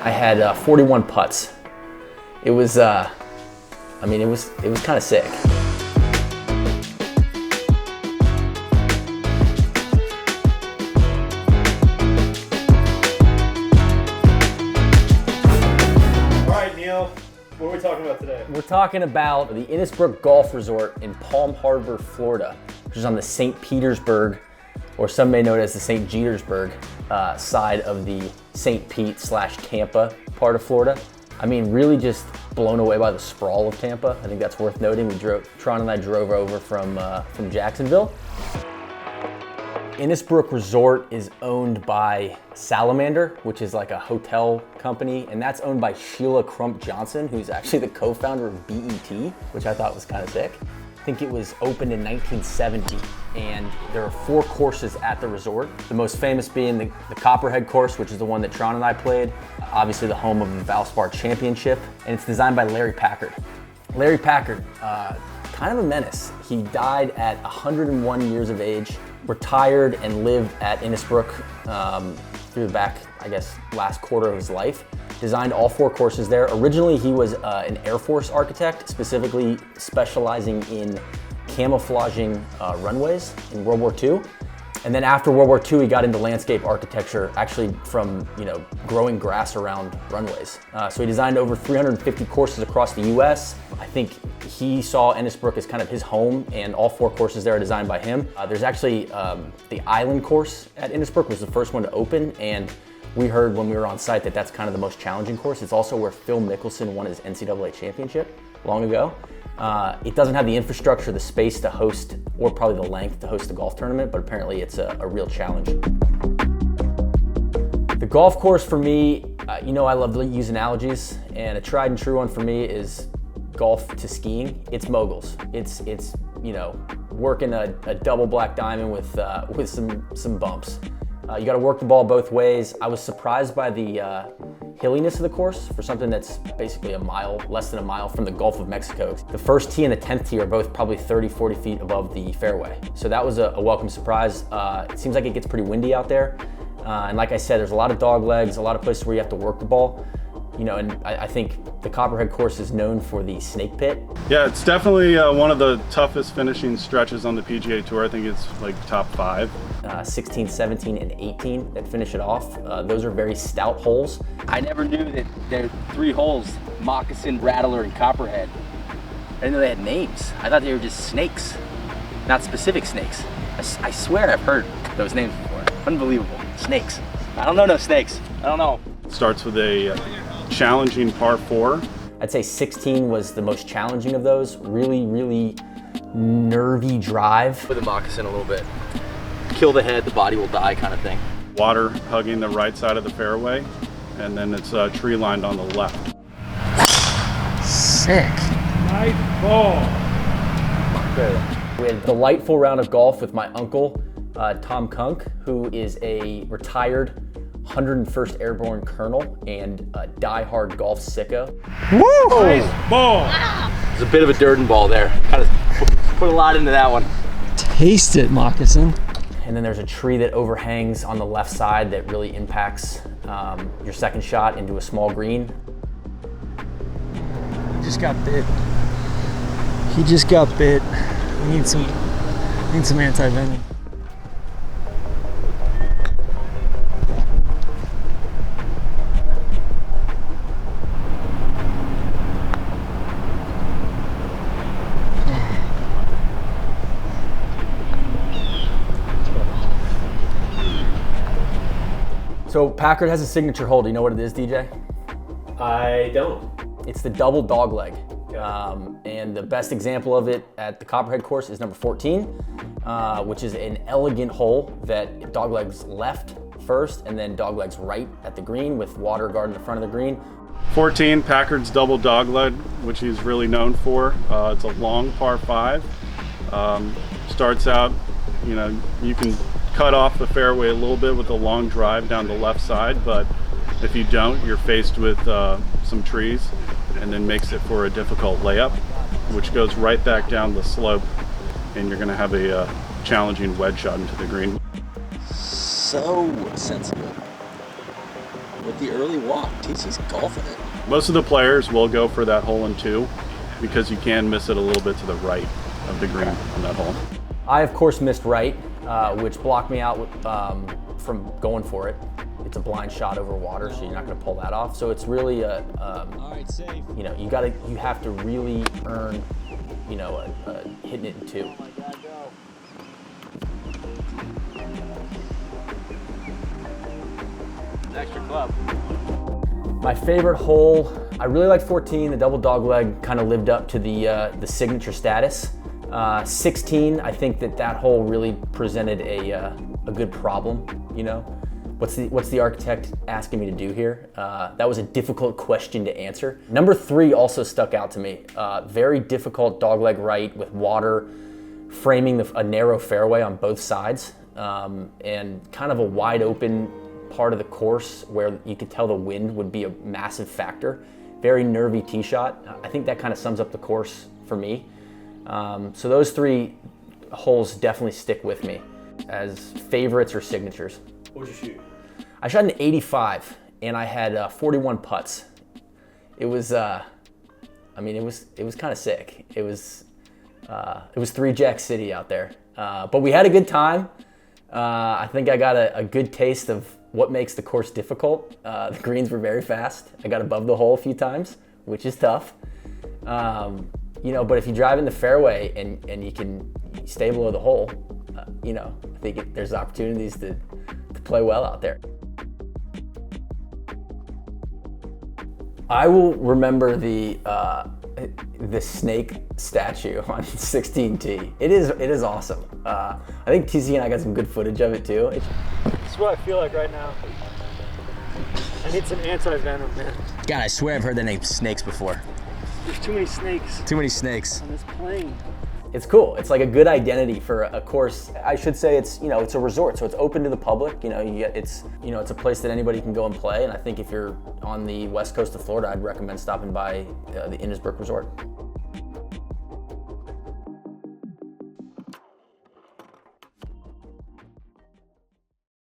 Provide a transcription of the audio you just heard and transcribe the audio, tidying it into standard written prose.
I had 41 putts. It was, I mean, it was kind of sick. What are we talking about today? We're talking about the Innisbrook Golf Resort in Palm Harbor, Florida, which is on the St. Petersburg, or some may know it as the St. Jetersburg side of the St. Pete / Tampa part of Florida. I mean, really just blown away by the sprawl of Tampa. I think that's worth noting. Tron and I drove over from Jacksonville. Innisbrook Resort is owned by Salamander, which is like a hotel company, and that's owned by Sheila Crump Johnson, who's actually the co-founder of BET, which I thought was kind of sick. I think it was opened in 1970, and there are 4 courses at the resort. The most famous being the Copperhead Course, which is the one that Tron and I played, obviously the home of the Valspar Championship, and it's designed by Larry Packard. Larry Packard, kind of a menace. He died at 101 years of age, retired and lived at Innisbrook through the back, I guess, last quarter of his life. Designed all 4 courses there. Originally, he was an Air Force architect, specifically specializing in camouflaging runways in World War II. And then after World War II, he got into landscape architecture, actually from growing grass around runways. So he designed over 350 courses across the US. I think he saw Innisbrook as kind of his home, and all 4 courses there are designed by him. There's actually the Island course at Innisbrook was the first one to open, and we heard when we were on site that that's kind of the most challenging course. It's also where Phil Mickelson won his NCAA championship long ago. It doesn't have the infrastructure, the space to host, or probably the length to host a golf tournament, but apparently it's a real challenge. The golf course for me, I love to use analogies, and a tried and true one for me is golf to skiing. It's moguls. It's working a double black diamond with some bumps. You got to work the ball both ways. I was surprised by the hilliness of the course for something that's basically less than a mile from the Gulf of Mexico. The first tee and the 10th tee are both probably 30, 40 feet above the fairway. So that was a welcome surprise. It seems like it gets pretty windy out there. And like I said, there's a lot of dog legs, a lot of places where you have to work the ball. And I think the Copperhead course is known for the snake pit. Yeah, it's definitely one of the toughest finishing stretches on the PGA Tour. I think it's like top 5. 16, 17, and 18 that finish it off. Those are very stout holes. I never knew that there are 3 holes, Moccasin, Rattler, and Copperhead. I didn't know they had names. I thought they were just snakes, not specific snakes. I swear I've heard those names before. Unbelievable. Snakes. I don't know no snakes. I don't know. Starts with a challenging par 4. I'd say 16 was the most challenging of those. Really, really nervy drive. With a moccasin a little bit. Kill the head, the body will die kind of thing. Water hugging the right side of the fairway, and then it's tree lined on the left. Sick. Nice ball. We had a delightful round of golf with my uncle, Tom Kunk, who is a retired 101st Airborne Colonel and a die-hard golf sicko. Woo! Nice ball. There's a bit of a Durden ball there. Kind of put a lot into that one. Taste it, Moccasin. And then there's a tree that overhangs on the left side that really impacts your second shot into a small green. He just got bit. He just got bit. We need some anti-venom. So Packard has a signature hole. Do you know what it is, DJ? I don't. It's the double dog leg. And the best example of it at the Copperhead course is number 14, which is an elegant hole that dog legs left first and then dog legs right at the green with water guarding the front of the green. 14, Packard's double dogleg, which he's really known for. It's a long par 5. Starts out, you can cut off the fairway a little bit with a long drive down the left side, but if you don't, you're faced with some trees, and then makes it for a difficult layup, which goes right back down the slope, and you're gonna have a challenging wedge shot into the green. So sensible. with the early walk. TC's golfing it. Most of the players will go for that hole in 2 because you can miss it a little bit to the right of the green on that hole. I, of course, missed right, which blocked me out from going for it. It's a blind shot over water, so you're not going to pull that off. So it's really a, you know, you have to really earn, you know, hitting it in 2. Extra club. My favorite hole, I really like 14. The double dogleg kind of lived up to the signature status. 16, I think that hole really presented a good problem. You know, what's the architect asking me to do here? That was a difficult question to answer. Number 3 also stuck out to me. Very difficult dogleg right with water, framing a narrow fairway on both sides, and kind of a wide open part of the course where you could tell the wind would be a massive factor. Very nervy tee shot. I think that kind of sums up the course for me. So those 3 holes definitely stick with me as favorites or signatures. What'd you shoot? I shot an 85 and I had 41 putts. It was, I mean, it was kind of sick. It was 3 Jack City out there, but we had a good time. I think I got a good taste of what makes the course difficult. The greens were very fast. I got above the hole a few times, which is tough. You know, but if you drive in the fairway and you can stay below the hole, you know, I think there's opportunities to play well out there. I will remember the snake statue on 16T. It is awesome. I think TC and I got some good footage of it too. That's what I feel like right now. I need some anti-venom, man. God, I swear I've heard the name snakes before. There's too many snakes Too many snakes. on this plane. It's cool. It's like a good identity for a course. I should say it's, you know, it's a resort, so it's open to the public. You know, it's a place that anybody can go and play. And I think if you're on the west coast of Florida, I'd recommend stopping by the Innisbrook Resort.